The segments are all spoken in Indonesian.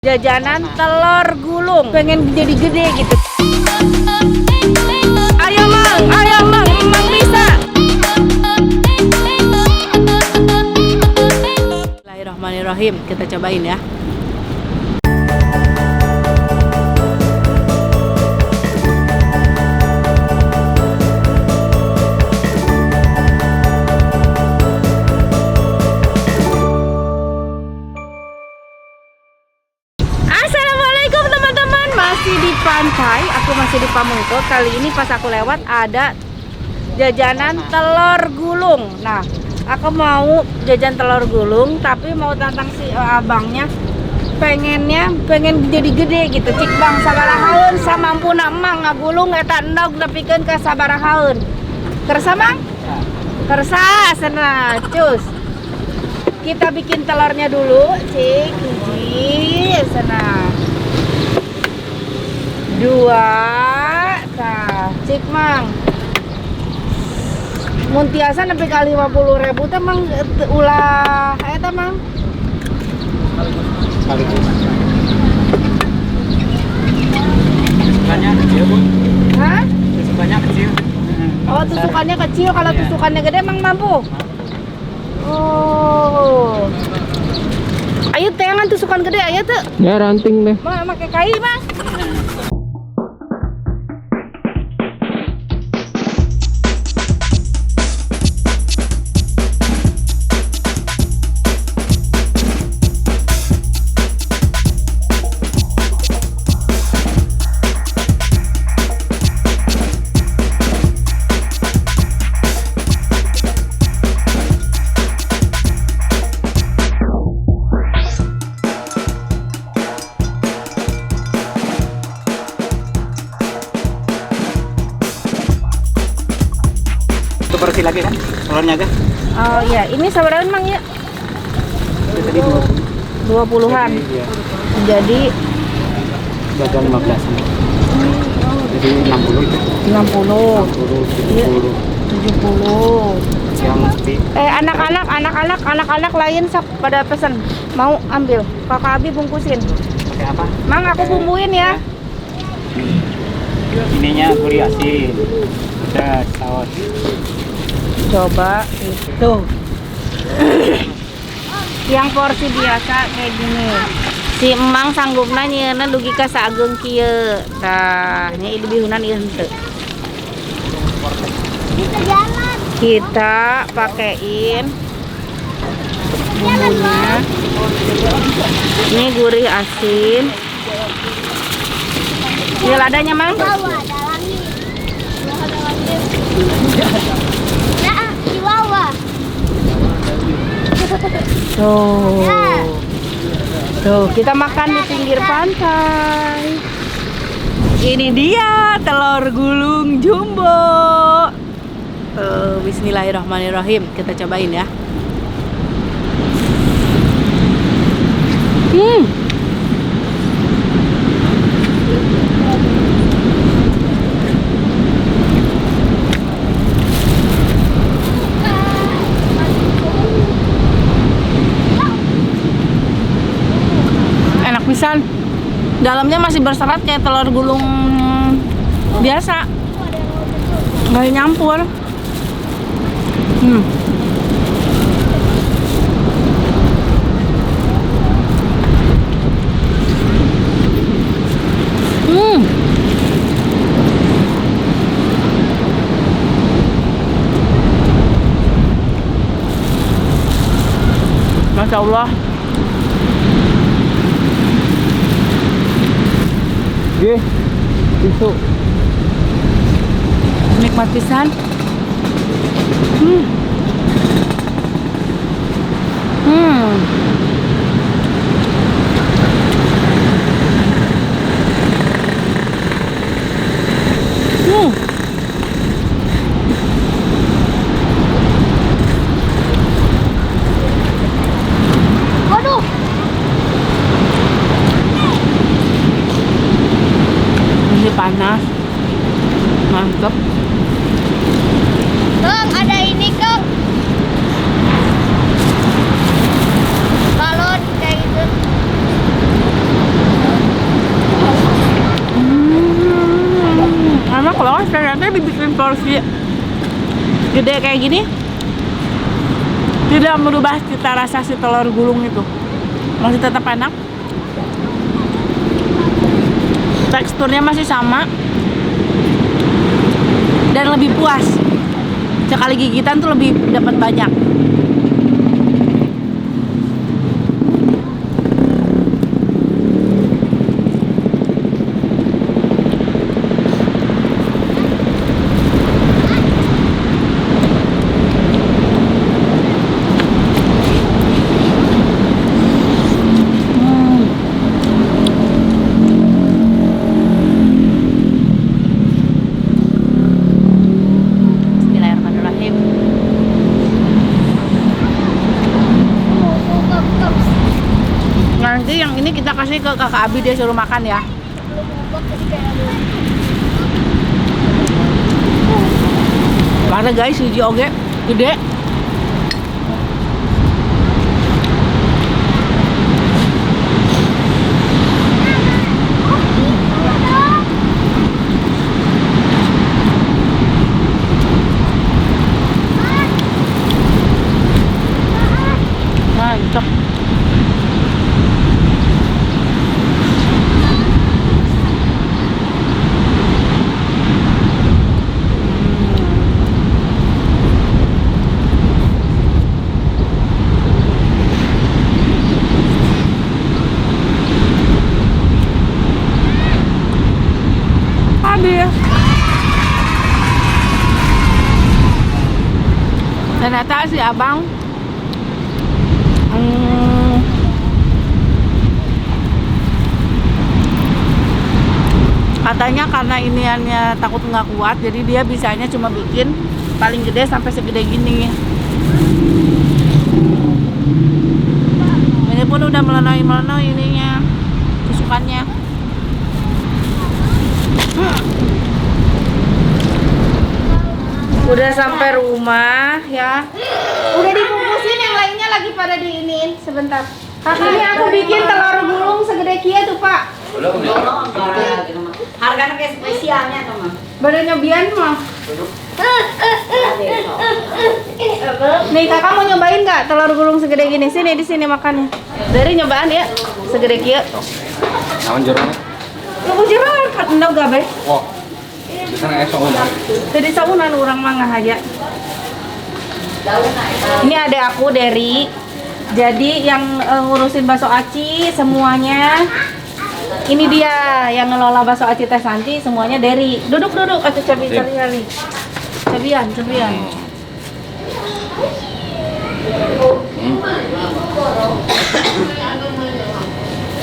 Jajanan telur gulung, pengen jadi gede gitu. Ayo mang, emang bisa. Bismillahirrahmanirrahim, kita cobain ya. Pantai, aku masih di Pamengke. Kali ini pas aku lewat ada jajanan telur gulung. Nah, aku mau jajan telur gulung, tapi mau tantang si abangnya. Pengen jadi gede gitu. Cik bang sabarahaeun samampuna emang ngagulung eta endog nepikeun ka sabarahaeun. Kersa mang? Kersa cenah, cus. Kita bikin telurnya dulu, cik. Hiji cenah. 2, tah, cik mang. Mun tiasa nepi ka 50.000 teh mang ulah eta mang. Tusukannya kecil, Bu. Hah? Tusukannya kecil. Oh, tusukannya kecil, kalau tusukannya gede mang mampu. Oh. Ayo teangan tusukan gede aya teu? Ya ranting deh. Mah make kai, Mas. Porsi lagi kan telurnya kan? Oh iya, ini sabaraan mang ya? Itu tadi 20-an. Iya. Jadi Gagal 15. Jadi 60 itu. 60. 60, 70. 70. Yang di Anak-anak lain sok pada pesen mau ambil. Kakak Abi bungkusin. pakai apa? Mang aku bumbuin ya. Ininya gurih asin. Udah saus. Coba itu. Yang porsi biasa kayak gini. Si emang sanggupna nyieuna dugi ka sageung kieu. Tah, nya dibihunan ieu henteu. Kita pakein bumbunya. Ini gurih asin. Ini ladanya, Mang. Tuh, kita makan di pinggir pantai. Ini dia telur gulung jumbo. Bismillahirrahmanirrahim, kita cobain ya. Enak pisan. Dalamnya masih berserat kayak telur gulung biasa. Nggak nyampur. Masya Allah. Tisu. Nikmat pisan. Waduh. Ini panas. Mantap. Kang, ada ini Kang. Balon kayak gitu. porsi gede kayak gini tidak merubah cita rasa si telur gulung itu, masih tetap enak, teksturnya masih sama dan lebih puas. Sekali gigitan tuh lebih dapat banyak. Bismillahirrahmanirrahim. Nanti yang ini kita kasih ke kakak Abi, dia suruh makan ya. Mana guys, uji oge gede. Mantap. Habis. Ternyata si abang katanya karena iniannya takut nggak kuat, jadi dia bisanya cuma bikin paling gede sampai segede gini. Ini pun udah melenoi ininya, tusukannya. Udah sampai rumah ya. Udah dibungkusin, yang lainnya lagi pada diinin. Sebentar. Ini aku bikin telur gulung segede kia tuh, Pak. Harganya kayak spesialnya teman. Baru nyobian mah. Nih kakak mau nyobain nggak telur gulung segede gini? Sini di sini makannya. Dari nyobaan ya segede kia. Naon jeruk? Lu jeruk kan endau gabe. Wah. Di sana esok. Jadi saunan orang mah aja. Ini ada aku Derry. Jadi yang ngurusin bakso aci semuanya. Ini dia yang ngelola bakso aci Teh Santi, semuanya Derry. Duduk atau cabian.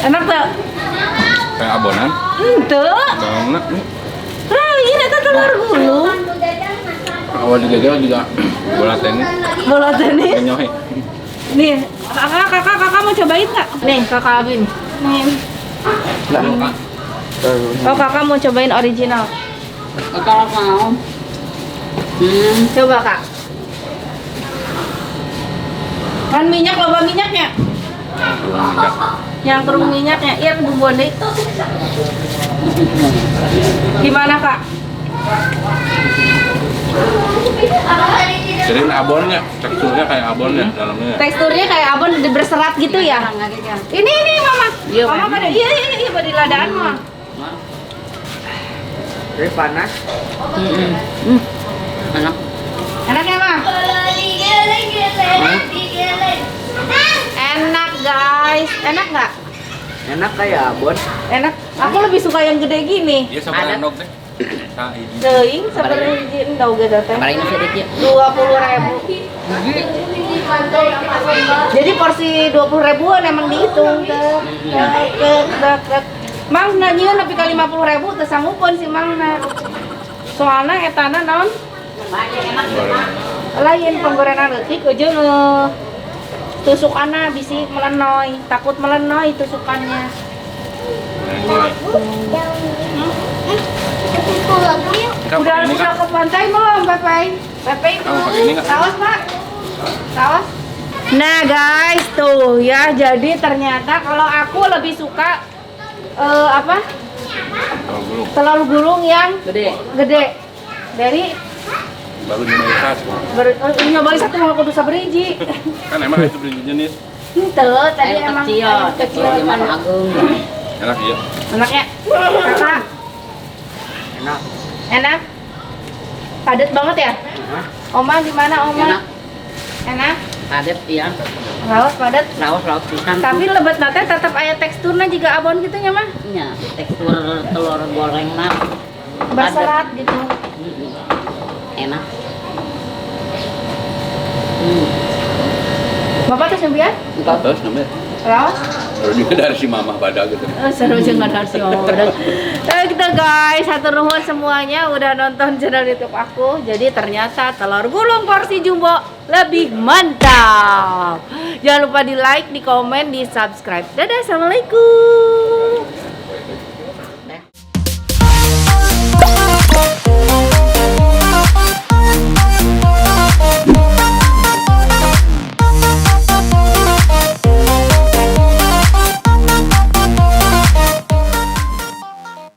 Enak tak? Kayak abonan. Ente. Enak nih. Ini eta telur gulung. Awal digagal juga bola tenis. Bola tenis. Nyohe. Nih, kakak mau cobain nggak? Nih, kakak Abi nih. Nih. Oh, kakak mau cobain original. Kalau mau. Coba kak. Kan minyak, loba minyaknya. Yang kerung minyaknya, iya bumbuan deh. Gimana kak? Jadi abonnya, teksturnya kayak abon ya dalamnya. Teksturnya kayak abon berserat gitu ya? Ini mama. Iya, Mama pada iya pada ladaan mah. Ini panas. Enak. Enak ya mah? Enak guys, enak nggak? Enak kayak abon. Enak. Aku lebih suka yang gede gini. Iya sama endok deh. Teuing seperti endau gede teh. Paling sedikit. 20.000. Jadi porsi 20.000-an emang dihitung. Mang nanya nepi ka 50.000 teu sanggupeun si Mangna. Soalna etana naon? Lain penggorengan leutik jeung tusukanna bisi melenoi, takut melenoi tusukannya. Udah ke pantai belum, Pepe? Pepe itu. Saus, Pak. Saus. Nah, guys, tuh ya. Jadi ternyata kalau aku lebih suka apa? Telur gulung yang Gede. Gede. Dari Baru nyobain satu. nyobain satu mau kudu saberiji. Kan emang itu beli jenis. Henteu, tadi Ayam emang kecil, ayam kecil. Gimana Agung? Enak iya. Enaknya, kakak, Enak. enak, padat banget ya. Oma gimana Oma? Enak. Enak, Padet ya. lawas padat. Laos pisan. Tapi lebat nate tetap aya teksturnya juga abon gitu nya mah. nya tekstur telur goreng mah Berserat gitu. enak. Bapak tuh sembilan? Terus namanya. Lawas? Baru juga dari si mama pada gitu. Seru juga dari si Mama Badak. Gitu guys, satu nuhun semuanya udah nonton channel YouTube aku. Jadi ternyata telur gulung porsi jumbo lebih mantap. Jangan lupa di like, di komen, di subscribe. Dadah, assalamualaikum.